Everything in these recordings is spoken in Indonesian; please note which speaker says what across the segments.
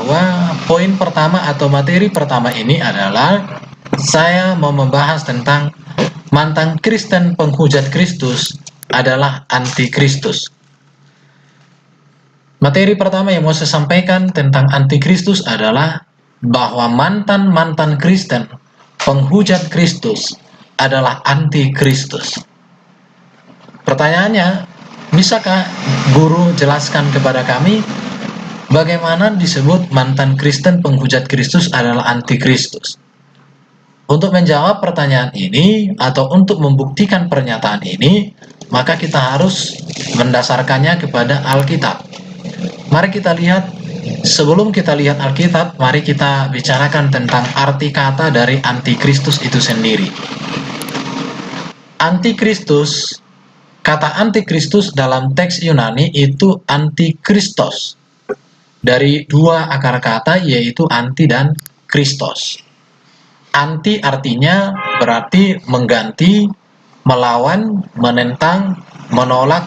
Speaker 1: bahwa poin pertama atau materi pertama ini adalah saya mau membahas tentang mantan Kristen penghujat Kristus adalah antikristus. Materi pertama yang mau saya sampaikan tentang antikristus adalah bahwa mantan Kristen penghujat Kristus adalah antikristus. Pertanyaannya, bisakah guru jelaskan kepada kami bagaimana disebut mantan Kristen penghujat Kristus adalah antikristus? Untuk menjawab pertanyaan ini atau untuk membuktikan pernyataan ini, maka kita harus mendasarkannya kepada Alkitab. Mari kita lihat, sebelum kita lihat Alkitab, mari kita bicarakan tentang arti kata dari antikristus itu sendiri. Antikristus, kata antikristus dalam teks Yunani itu antikristos. Dari dua akar kata yaitu anti dan kristos. Anti artinya berarti mengganti, melawan, menentang, menolak,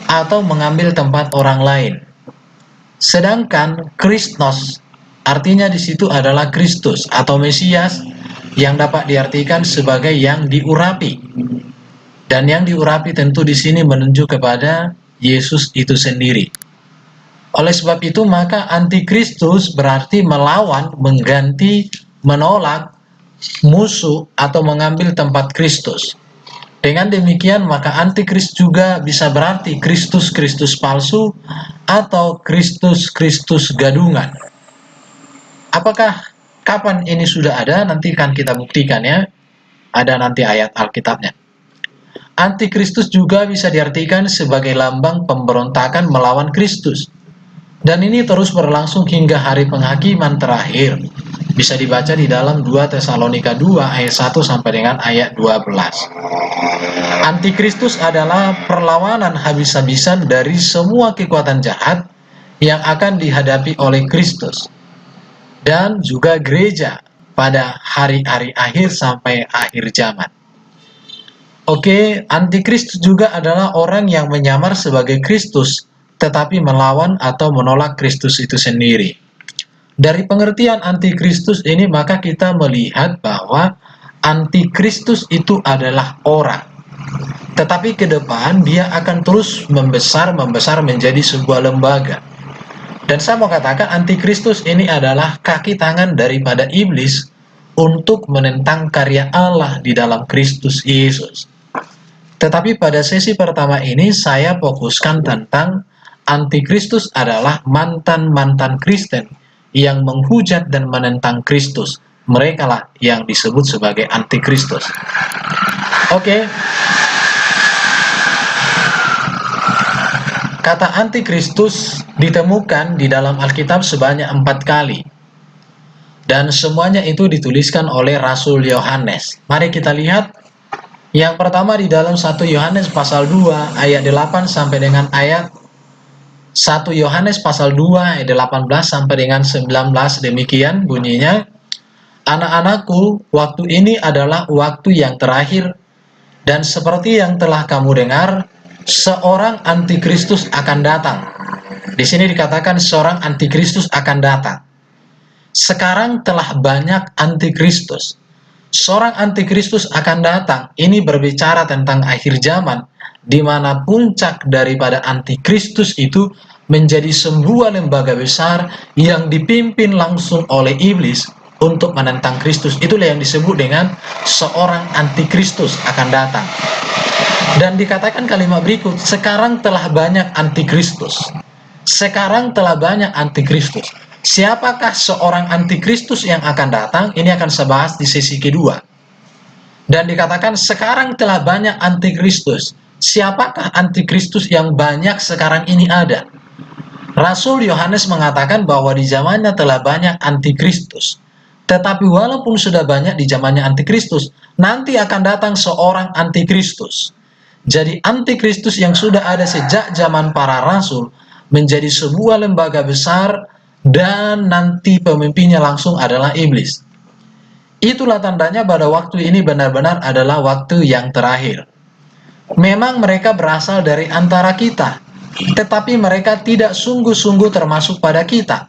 Speaker 1: atau mengambil tempat orang lain. Sedangkan Kristos artinya di situ adalah Kristus atau Mesias yang dapat diartikan sebagai yang diurapi. Dan yang diurapi tentu di sini menunjuk kepada Yesus itu sendiri. Oleh sebab itu maka antikristus berarti melawan, mengganti, menolak, musuh atau mengambil tempat Kristus. Dengan demikian maka antikristus juga bisa berarti Kristus palsu atau Kristus gadungan. Apakah kapan ini sudah ada? Nanti kan kita buktikan ya. Ada nanti ayat Alkitabnya. Antikristus juga bisa diartikan sebagai lambang pemberontakan melawan Kristus. Dan ini terus berlangsung hingga hari penghakiman terakhir. Bisa dibaca di dalam 2 Tesalonika 2 ayat 1 sampai dengan ayat 12. Antikristus adalah perlawanan habis-habisan dari semua kekuatan jahat yang akan dihadapi oleh Kristus dan juga gereja pada hari-hari akhir sampai akhir zaman. Oke, antikristus juga adalah orang yang menyamar sebagai Kristus tetapi melawan atau menolak Kristus itu sendiri. Dari pengertian antikristus ini maka kita melihat bahwa antikristus itu adalah orang. Tetapi ke depan dia akan terus membesar menjadi sebuah lembaga. Dan saya mau katakan antikristus ini adalah kaki tangan daripada iblis untuk menentang karya Allah di dalam Kristus Yesus. Tetapi pada sesi pertama ini saya fokuskan tentang antikristus adalah mantan Kristen yang menghujat dan menentang Kristus. Mereka lah yang disebut sebagai antikristus. Oke. Kata antikristus ditemukan di dalam Alkitab sebanyak 4 kali. Dan semuanya itu dituliskan oleh Rasul Yohanes. Mari kita lihat. Yang pertama di dalam 1 Yohanes pasal 2 ayat 8 sampai dengan ayat 1 Yohanes pasal 2 ayat 18 sampai dengan 19 demikian bunyinya. Anak-anakku, waktu ini adalah waktu yang terakhir dan seperti yang telah kamu dengar, seorang antikristus akan datang. Di sini dikatakan seorang antikristus akan datang. Sekarang telah banyak antikristus. Seorang antikristus akan datang. Ini berbicara tentang akhir zaman, di mana puncak daripada antikristus itu menjadi sebuah lembaga besar yang dipimpin langsung oleh iblis untuk menentang Kristus. Itulah yang disebut dengan seorang antikristus akan datang. Dan dikatakan kalimat berikut, sekarang telah banyak antikristus. Sekarang telah banyak antikristus. Siapakah seorang antikristus yang akan datang? Ini akan saya bahas di sesi kedua. Dan dikatakan sekarang telah banyak antikristus. Siapakah antikristus yang banyak sekarang ini ada? Rasul Yohanes mengatakan bahwa di zamannya telah banyak antikristus. Tetapi walaupun sudah banyak di zamannya antikristus, nanti akan datang seorang antikristus. Jadi antikristus yang sudah ada sejak zaman para rasul menjadi sebuah lembaga besar dan nanti pemimpinnya langsung adalah iblis. Itulah tandanya pada waktu ini benar-benar adalah waktu yang terakhir. Memang mereka berasal dari antara kita, tetapi mereka tidak sungguh-sungguh termasuk pada kita.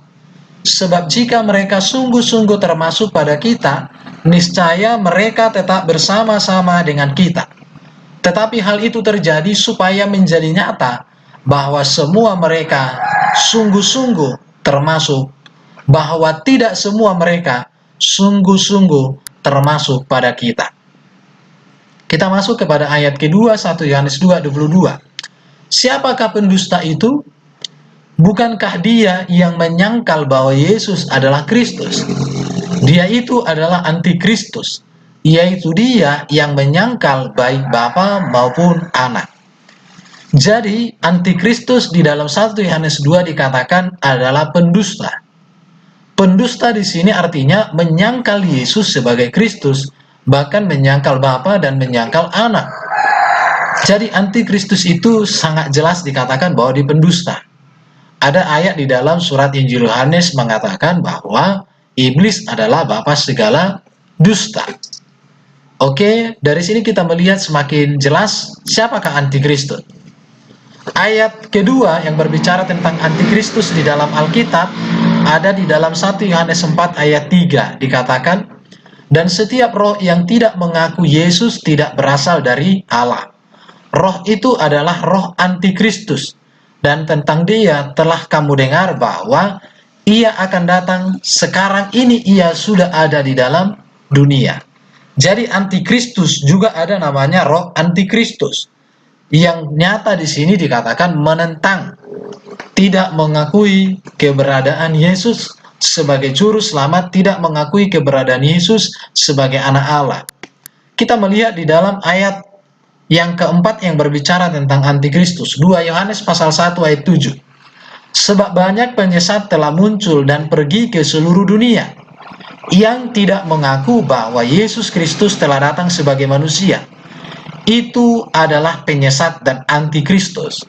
Speaker 1: Sebab jika mereka sungguh-sungguh termasuk pada kita, niscaya mereka tetap bersama-sama dengan kita. Tetapi hal itu terjadi supaya menjadi nyata bahwa semua mereka sungguh-sungguh termasuk, bahwa tidak semua mereka sungguh-sungguh termasuk pada kita. Kita masuk kepada ayat kedua, 1 Yohanes 2:22. Siapakah pendusta itu? Bukankah dia yang menyangkal bahwa Yesus adalah Kristus? Dia itu adalah antikristus, yaitu dia yang menyangkal baik Bapa maupun Anak. Jadi antikristus di dalam 1 Yohanes 2 dikatakan adalah pendusta. Pendusta di sini artinya menyangkal Yesus sebagai Kristus, bahkan menyangkal Bapa dan menyangkal Anak. Jadi antikristus itu sangat jelas dikatakan bahwa dia pendusta. Ada ayat di dalam surat Injil Yohanes mengatakan bahwa iblis adalah bapa segala dusta. Oke, dari sini kita melihat semakin jelas siapakah antikristus. Ayat kedua yang berbicara tentang antikristus di dalam Alkitab ada di dalam 1 Yohanes 4 ayat 3 dikatakan, dan setiap roh yang tidak mengaku Yesus tidak berasal dari Allah. Roh itu adalah roh antikristus. Dan tentang dia telah kamu dengar bahwa ia akan datang, sekarang ini ia sudah ada di dalam dunia. Jadi antikristus juga ada namanya roh antikristus. Yang nyata di sini dikatakan menentang, tidak mengakui keberadaan Yesus sebagai juru selamat, tidak mengakui keberadaan Yesus sebagai anak Allah. Kita melihat di dalam ayat yang keempat yang berbicara tentang antikristus, 2 Yohanes pasal 1 ayat 7. Sebab banyak penyesat telah muncul dan pergi ke seluruh dunia, yang tidak mengaku bahwa Yesus Kristus telah datang sebagai manusia. Itu adalah penyesat dan antikristus.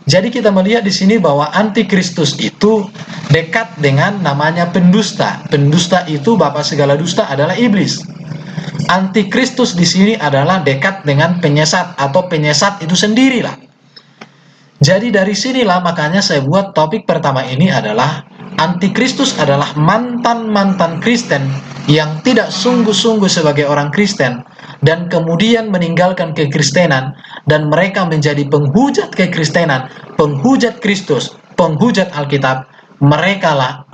Speaker 1: Jadi kita melihat di sini bahwa antikristus itu dekat dengan namanya pendusta. Pendusta itu bapa segala dusta adalah iblis. Antikristus di sini adalah dekat dengan penyesat atau penyesat itu sendirilah. Jadi dari sinilah makanya saya buat topik pertama ini adalah antikristus adalah mantan-mantan Kristen yang tidak sungguh-sungguh sebagai orang Kristen dan kemudian meninggalkan kekristenan dan mereka menjadi penghujat kekristenan, penghujat Kristus, penghujat Alkitab. Merekalah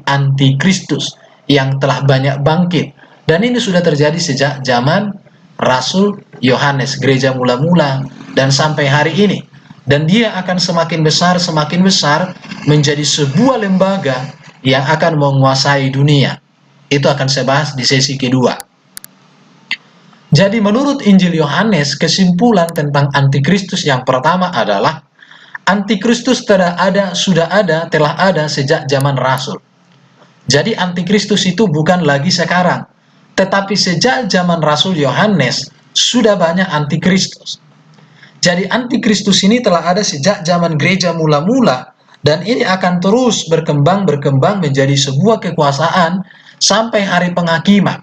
Speaker 1: anti-Kristus yang telah banyak bangkit. Dan ini sudah terjadi sejak zaman Rasul Yohanes, gereja mula-mula, dan sampai hari ini. Dan dia akan semakin besar menjadi sebuah lembaga yang akan menguasai dunia. Itu akan saya bahas di sesi kedua. Jadi menurut Injil Yohanes, kesimpulan tentang antikristus yang pertama adalah antikristus telah ada sejak zaman Rasul. Jadi antikristus itu bukan lagi sekarang, tetapi sejak zaman Rasul Yohanes sudah banyak antikristus. Jadi antikristus ini telah ada sejak zaman gereja mula-mula dan ini akan terus berkembang menjadi sebuah kekuasaan sampai hari penghakiman.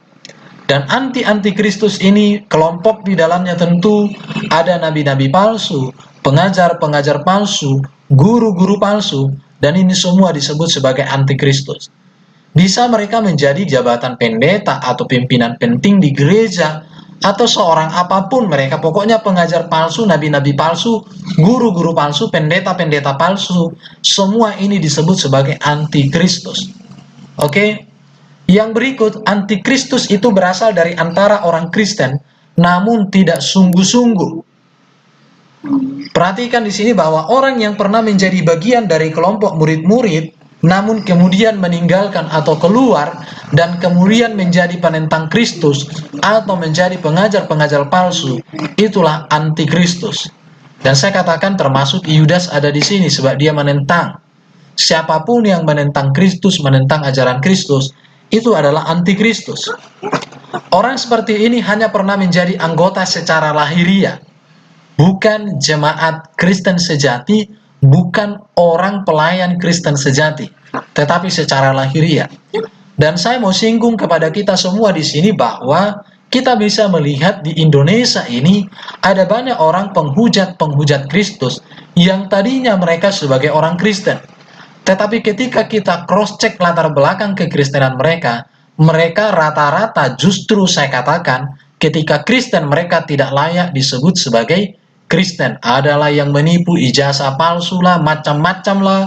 Speaker 1: Dan antikristus ini kelompok di dalamnya tentu ada nabi-nabi palsu, pengajar-pengajar palsu, guru-guru palsu, dan ini semua disebut sebagai antikristus. Bisa mereka menjadi jabatan pendeta atau pimpinan penting di gereja atau seorang apapun mereka, pokoknya pengajar palsu, nabi-nabi palsu, guru-guru palsu, pendeta-pendeta palsu, semua ini disebut sebagai antikristus. Oke? Yang berikut, antikristus itu berasal dari antara orang Kristen namun tidak sungguh-sungguh. Perhatikan di sini bahwa orang yang pernah menjadi bagian dari kelompok murid-murid namun kemudian meninggalkan atau keluar dan kemudian menjadi penentang Kristus atau menjadi pengajar-pengajar palsu, itulah antikristus. Dan saya katakan termasuk Yudas ada di sini sebab dia menentang. Siapapun yang menentang Kristus, menentang ajaran Kristus, itu adalah antikristus. Orang seperti ini hanya pernah menjadi anggota secara lahiriah, bukan jemaat Kristen sejati, bukan orang pelayan Kristen sejati, tetapi secara lahiriah. Dan saya mau singgung kepada kita semua di sini bahwa kita bisa melihat di Indonesia ini ada banyak orang penghujat Kristus yang tadinya mereka sebagai orang Kristen, Tetapi ketika kita cross-check latar belakang kekristenan mereka, mereka rata-rata justru saya katakan, ketika Kristen mereka tidak layak disebut sebagai Kristen. Adalah yang menipu, ijazah palsu lah, macam-macam lah.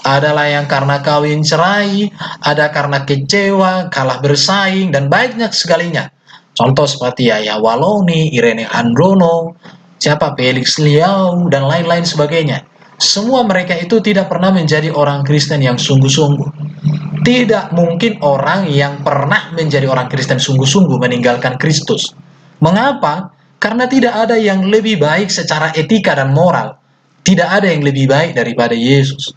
Speaker 1: Adalah yang karena kawin cerai, ada karena kecewa, kalah bersaing, dan banyak sekalinya. Contoh seperti Yaya Waloni, Irene Androno, siapa Felix Liao, dan lain-lain sebagainya. Semua mereka itu tidak pernah menjadi orang Kristen yang sungguh-sungguh. Tidak mungkin orang yang pernah menjadi orang Kristen sungguh-sungguh meninggalkan Kristus. Mengapa? Karena tidak ada yang lebih baik secara etika dan moral. Tidak ada yang lebih baik daripada Yesus.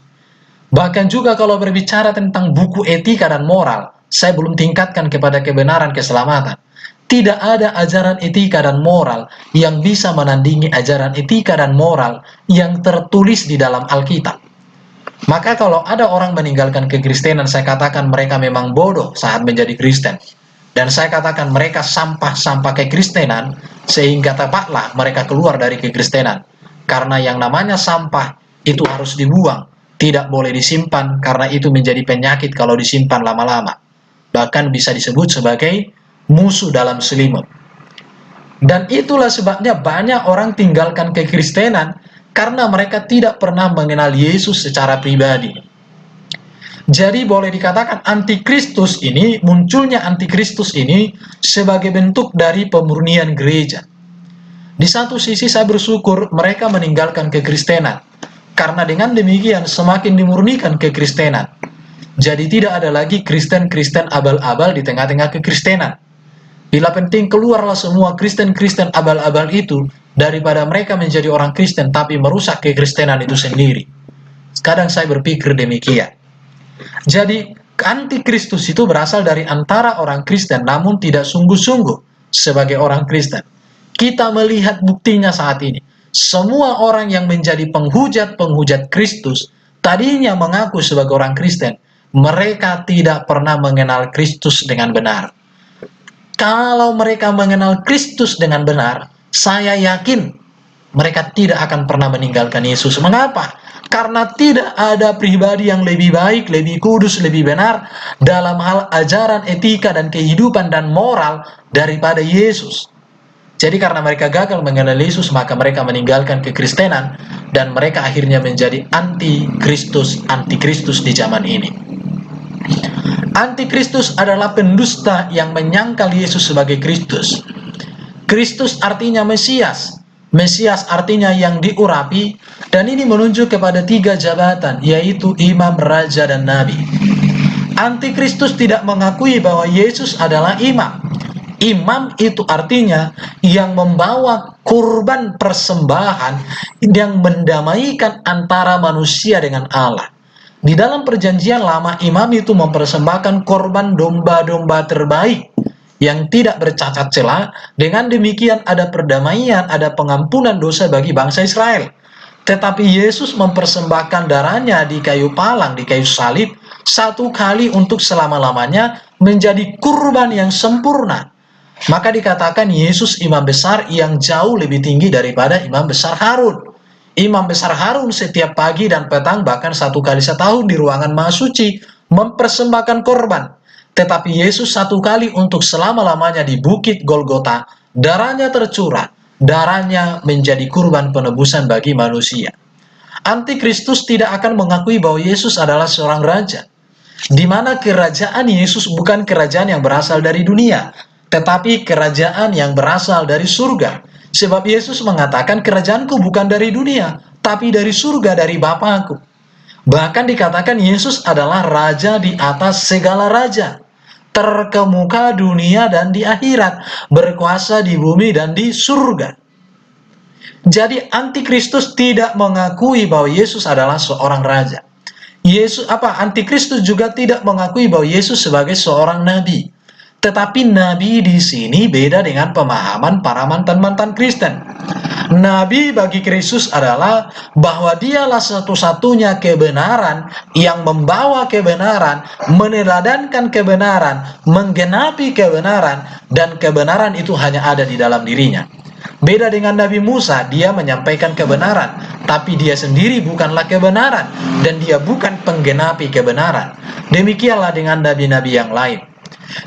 Speaker 1: Bahkan juga kalau berbicara tentang buku etika dan moral, saya belum tingkatkan kepada kebenaran keselamatan. Tidak ada ajaran etika dan moral yang bisa menandingi ajaran etika dan moral yang tertulis di dalam Alkitab. Maka kalau ada orang meninggalkan kekristenan, saya katakan mereka memang bodoh saat menjadi Kristen. Dan saya katakan mereka sampah-sampah kekristenan, sehingga tepatlah mereka keluar dari kekristenan. Karena yang namanya sampah itu harus dibuang, tidak boleh disimpan, karena itu menjadi penyakit kalau disimpan lama-lama. Bahkan bisa disebut sebagai musuh dalam selimut. Dan itulah sebabnya banyak orang tinggalkan kekristenan karena mereka tidak pernah mengenal Yesus secara pribadi. Jadi boleh dikatakan antikristus ini, munculnya antikristus ini sebagai bentuk dari pemurnian gereja. Di satu sisi saya bersyukur mereka meninggalkan kekristenan, karena dengan demikian semakin dimurnikan kekristenan. Jadi tidak ada lagi Kristen-Kristen abal-abal di tengah-tengah kekristenan. Bila penting keluarlah semua Kristen-Kristen abal-abal itu daripada mereka menjadi orang Kristen tapi merusak kekristenan itu sendiri. Kadang saya berpikir demikian. Jadi antikristus itu berasal dari antara orang Kristen namun tidak sungguh-sungguh sebagai orang Kristen. Kita melihat buktinya saat ini. Semua orang yang menjadi penghujat-penghujat Kristus tadinya mengaku sebagai orang Kristen, mereka tidak pernah mengenal Kristus dengan benar. Kalau mereka mengenal Kristus dengan benar, saya yakin mereka tidak akan pernah meninggalkan Yesus. Mengapa? Karena tidak ada pribadi yang lebih baik, lebih kudus, lebih benar dalam hal ajaran etika dan kehidupan dan moral daripada Yesus. Jadi karena mereka gagal mengenal Yesus, maka mereka meninggalkan kekristenan dan mereka akhirnya menjadi antikristus di zaman ini. Antikristus adalah pendusta yang menyangkal Yesus sebagai Kristus. Kristus artinya Mesias. Mesias artinya yang diurapi, dan ini menunjuk kepada 3 jabatan, yaitu imam, raja, dan nabi. Antikristus tidak mengakui bahwa Yesus adalah imam. Imam itu artinya yang membawa kurban persembahan yang mendamaikan antara manusia dengan Allah. Di dalam perjanjian lama, imam itu mempersembahkan korban domba-domba terbaik yang tidak bercacat celah. Dengan demikian ada perdamaian, ada pengampunan dosa bagi bangsa Israel. Tetapi Yesus mempersembahkan darahnya di kayu palang, di kayu salib, satu kali untuk selama-lamanya menjadi kurban yang sempurna. Maka dikatakan Yesus imam besar yang jauh lebih tinggi daripada imam besar Harun. Imam besar Harun setiap pagi dan petang, bahkan 1 kali setahun di ruangan Maha Suci mempersembahkan korban. Tetapi Yesus 1 kali untuk selama-lamanya di bukit Golgota, darahnya tercurah, darahnya menjadi kurban penebusan bagi manusia. Antikristus tidak akan mengakui bahwa Yesus adalah seorang raja, di mana kerajaan Yesus bukan kerajaan yang berasal dari dunia, tetapi kerajaan yang berasal dari surga. Sebab Yesus mengatakan kerajaanku bukan dari dunia, tapi dari surga, dari Bapakku. Bahkan dikatakan Yesus adalah raja di atas segala raja, terkemuka dunia dan di akhirat, berkuasa di bumi dan di surga. Jadi antikristus tidak mengakui bahwa Yesus adalah seorang raja. Antikristus juga tidak mengakui bahwa Yesus sebagai seorang nabi. Tetapi nabi di sini beda dengan pemahaman para mantan-mantan Kristen. Nabi bagi Kristus adalah bahwa dialah satu-satunya kebenaran yang membawa kebenaran, meneladankan kebenaran, menggenapi kebenaran, dan kebenaran itu hanya ada di dalam dirinya. Beda dengan Nabi Musa, dia menyampaikan kebenaran, tapi dia sendiri bukanlah kebenaran, dan dia bukan penggenapi kebenaran. Demikianlah dengan nabi-nabi yang lain.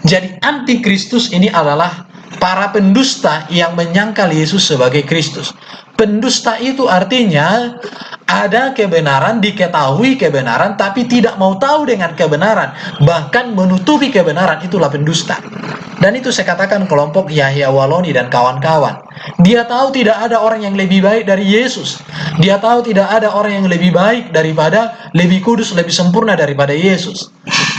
Speaker 1: Jadi antikristus ini adalah para pendusta yang menyangkal Yesus sebagai Kristus. Pendusta itu artinya ada kebenaran, diketahui kebenaran, tapi tidak mau tahu dengan kebenaran, bahkan menutupi kebenaran, itulah pendusta. Dan itu saya katakan kelompok Yahya Waloni dan kawan-kawan. Dia tahu tidak ada orang yang lebih baik dari Yesus. Dia tahu tidak ada orang yang lebih baik daripada, lebih kudus, lebih sempurna daripada Yesus.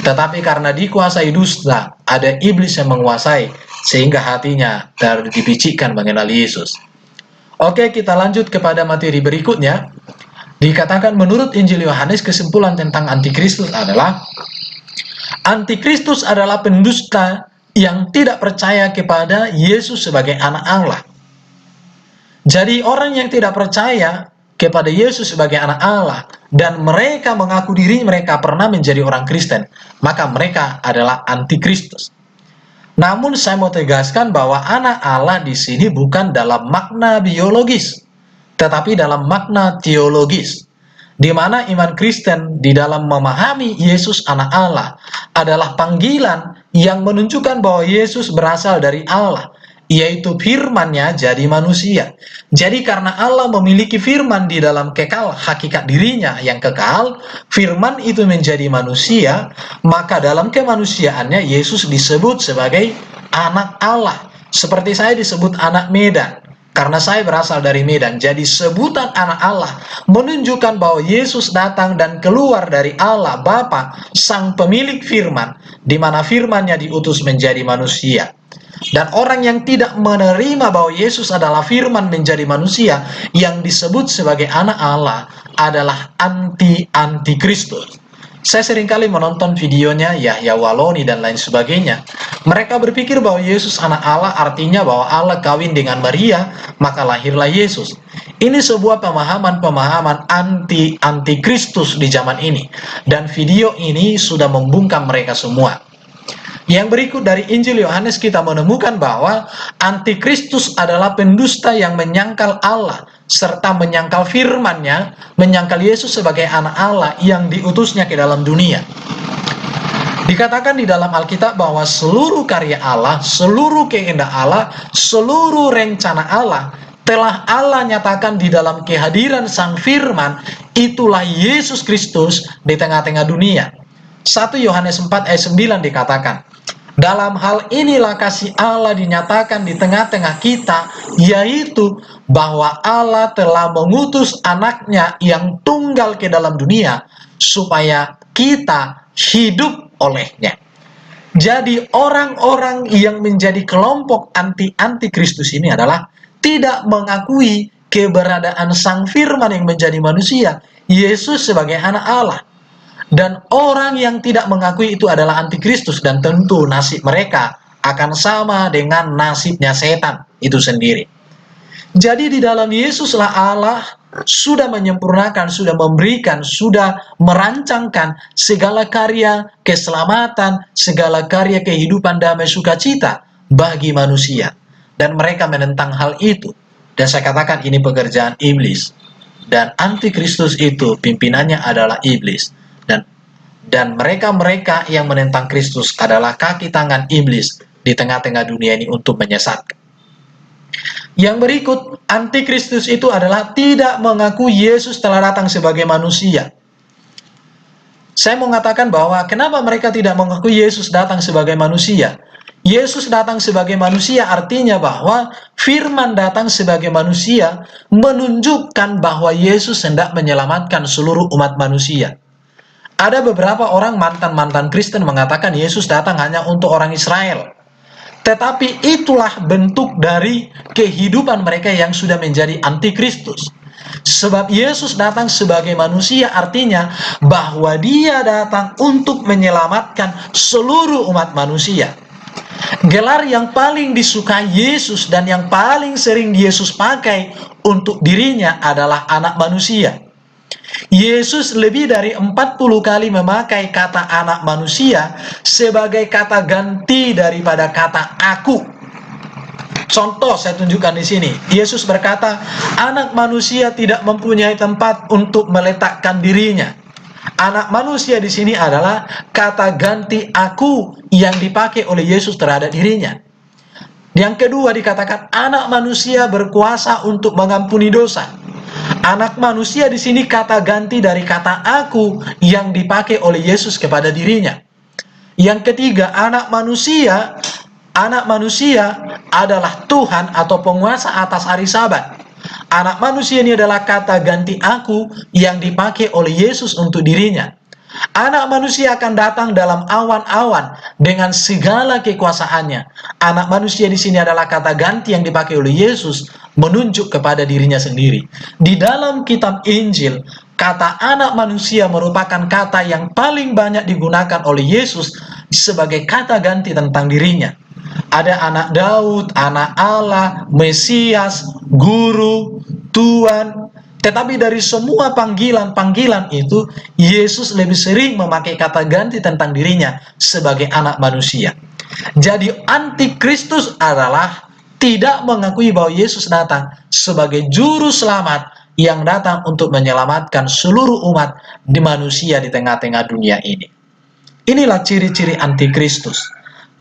Speaker 1: Tetapi karena dikuasai dusta, ada iblis yang menguasai, sehingga hatinya dipicikkan mengenal Yesus. Oke, kita lanjut kepada materi berikutnya. Dikatakan menurut Injil Yohanes, kesimpulan tentang antikristus adalah antikristus adalah pendusta yang tidak percaya kepada Yesus sebagai anak Allah. Jadi orang yang tidak percaya kepada Yesus sebagai anak Allah dan mereka mengaku diri mereka pernah menjadi orang Kristen, maka mereka adalah antikristus. Namun saya mau tegaskan bahwa anak Allah di sini bukan dalam makna biologis, tetapi dalam makna teologis, di mana iman Kristen di dalam memahami Yesus anak Allah adalah panggilan yang menunjukkan bahwa Yesus berasal dari Allah, yaitu firman-Nya jadi manusia. Jadi karena Allah memiliki firman di dalam kekal hakikat dirinya yang kekal, firman itu menjadi manusia, maka dalam kemanusiaannya Yesus disebut sebagai anak Allah. Seperti saya disebut anak Medan, karena saya berasal dari Medan. Jadi sebutan anak Allah menunjukkan bahwa Yesus datang dan keluar dari Allah Bapa, sang pemilik firman, di mana firman-Nya diutus menjadi manusia. Dan orang yang tidak menerima bahwa Yesus adalah firman menjadi manusia, yang disebut sebagai anak Allah, adalah antikristus. Saya seringkali menonton videonya Yahya Waloni dan lain sebagainya. Mereka berpikir bahwa Yesus anak Allah artinya bahwa Allah kawin dengan Maria, maka lahirlah Yesus. Ini sebuah pemahaman antikristus di zaman ini. Dan video ini sudah membungkam mereka semua. Yang berikut dari Injil Yohanes kita menemukan bahwa antikristus adalah pendusta yang menyangkal Allah serta menyangkal firman-Nya, menyangkal Yesus sebagai anak Allah yang diutusnya ke dalam dunia. Dikatakan di dalam Alkitab bahwa seluruh karya Allah, seluruh kehendak Allah, seluruh rencana Allah telah Allah nyatakan di dalam kehadiran sang firman, itulah Yesus Kristus di tengah-tengah dunia. 1 Yohanes 4 ayat 9 dikatakan, dalam hal inilah kasih Allah dinyatakan di tengah-tengah kita, yaitu bahwa Allah telah mengutus anaknya yang tunggal ke dalam dunia, supaya kita hidup olehnya. Jadi orang-orang yang menjadi kelompok antikristus ini adalah tidak mengakui keberadaan sang firman yang menjadi manusia, Yesus sebagai anak Allah. Dan orang yang tidak mengakui itu adalah antikristus, dan tentu nasib mereka akan sama dengan nasibnya setan itu sendiri. Jadi di dalam Yesuslah Allah sudah menyempurnakan, sudah memberikan, sudah merancangkan segala karya keselamatan, segala karya kehidupan damai sukacita bagi manusia. Dan mereka menentang hal itu. Dan saya katakan ini pekerjaan iblis. Dan antikristus itu pimpinannya adalah iblis. Dan mereka-mereka yang menentang Kristus adalah kaki tangan iblis di tengah-tengah dunia ini untuk menyesatkan. Yang berikut, antikristus itu adalah tidak mengaku Yesus telah datang sebagai manusia. Saya mau mengatakan bahwa kenapa mereka tidak mengaku Yesus datang sebagai manusia? Yesus datang sebagai manusia artinya bahwa firman datang sebagai manusia menunjukkan bahwa Yesus hendak menyelamatkan seluruh umat manusia. Ada beberapa orang mantan-mantan Kristen mengatakan Yesus datang hanya untuk orang Israel. Tetapi itulah bentuk dari kehidupan mereka yang sudah menjadi antikristus. Sebab Yesus datang sebagai manusia artinya bahwa dia datang untuk menyelamatkan seluruh umat manusia. Gelar yang paling disukai Yesus dan yang paling sering Yesus pakai untuk dirinya adalah anak manusia. Yesus lebih dari 40 kali memakai kata anak manusia sebagai kata ganti daripada kata aku. Contoh saya tunjukkan di sini. Yesus berkata, anak manusia tidak mempunyai tempat untuk meletakkan dirinya. Anak manusia di sini adalah kata ganti aku yang dipakai oleh Yesus terhadap dirinya. Yang kedua dikatakan anak manusia berkuasa untuk mengampuni dosa. Anak manusia di sini kata ganti dari kata aku yang dipakai oleh Yesus kepada dirinya. Yang ketiga, anak manusia adalah Tuhan atau penguasa atas hari Sabat. Anak manusia ini adalah kata ganti aku yang dipakai oleh Yesus untuk dirinya. Anak manusia akan datang dalam awan-awan dengan segala kekuasaannya. Anak manusia di sini adalah kata ganti yang dipakai oleh Yesus menunjuk kepada dirinya sendiri. Di dalam kitab Injil, kata anak manusia merupakan kata yang paling banyak digunakan oleh Yesus sebagai kata ganti tentang dirinya. Ada anak Daud, anak Allah, Mesias, guru, Tuhan. Tetapi dari semua panggilan-panggilan itu, Yesus lebih sering memakai kata ganti tentang dirinya sebagai anak manusia. Jadi antikristus adalah tidak mengakui bahwa Yesus datang sebagai juru selamat yang datang untuk menyelamatkan seluruh umat di manusia di tengah-tengah dunia ini. Inilah ciri-ciri antikristus.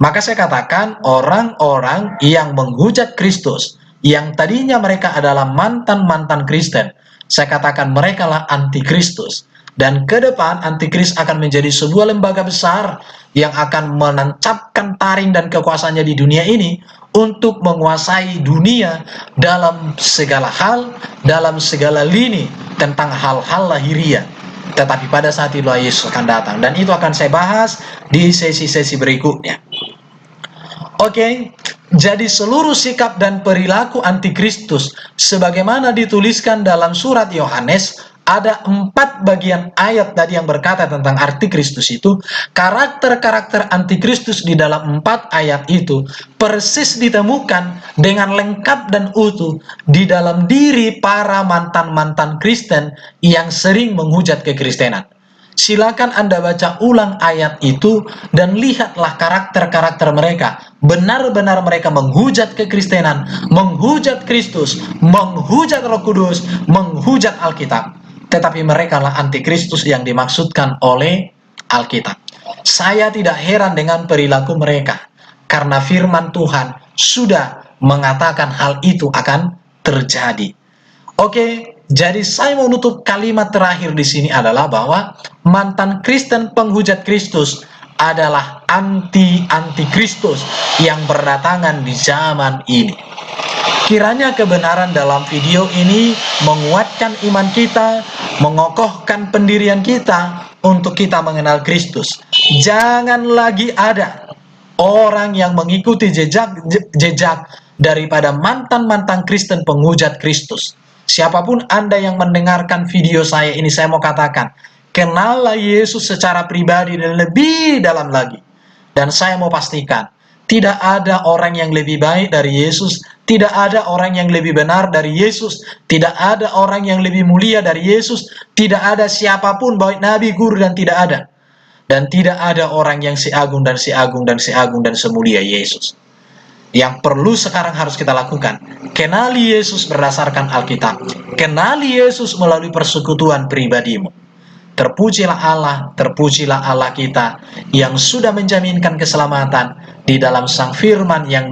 Speaker 1: Maka saya katakan orang-orang yang menghujat Kristus, yang tadinya mereka adalah mantan-mantan Kristen, saya katakan mereka lah antikristus. Dan ke depan antikristus akan menjadi sebuah lembaga besar yang akan menancapkan taring dan kekuasaannya di dunia ini untuk menguasai dunia dalam segala hal, dalam segala lini tentang hal-hal lahiriah. Tetapi pada saat itu Yesus akan datang, dan itu akan saya bahas di sesi-sesi berikutnya. Oke, jadi seluruh sikap dan perilaku antikristus sebagaimana dituliskan dalam surat Yohanes, ada 4 bagian ayat tadi yang berkata tentang antikristus itu. Karakter-karakter antikristus di dalam 4 ayat itu persis ditemukan dengan lengkap dan utuh di dalam diri para mantan-mantan Kristen yang sering menghujat kekristenan. Silakan Anda baca ulang ayat itu dan lihatlah karakter-karakter mereka. Benar-benar mereka menghujat kekristenan, menghujat Kristus, menghujat Roh Kudus, menghujat Alkitab. Tetapi mereka lah antikristus yang dimaksudkan oleh Alkitab. Saya tidak heran dengan perilaku mereka, karena firman Tuhan sudah mengatakan hal itu akan terjadi. Oke, jadi saya mau menutup kalimat terakhir di sini adalah bahwa mantan Kristen penghujat Kristus adalah anti-kristus yang berdatangan di zaman ini. Kiranya kebenaran dalam video ini menguatkan iman kita, mengokohkan pendirian kita untuk kita mengenal Kristus. Jangan lagi ada orang yang mengikuti jejak daripada mantan-mantan Kristen penghujat Kristus. Siapapun Anda yang mendengarkan video saya ini, saya mau katakan, kenallah Yesus secara pribadi dan lebih dalam lagi. Dan saya mau pastikan, tidak ada orang yang lebih baik dari Yesus, tidak ada orang yang lebih benar dari Yesus, tidak ada orang yang lebih mulia dari Yesus, tidak ada siapapun baik nabi, guru, dan tidak ada. Dan tidak ada orang yang seagung dan seagung dan seagung dan semulia Yesus. Yang perlu sekarang harus kita lakukan, kenali Yesus berdasarkan Alkitab, kenali Yesus melalui persekutuan pribadimu. Terpujilah Allah kita yang sudah menjaminkan keselamatan di dalam Sang Firman yang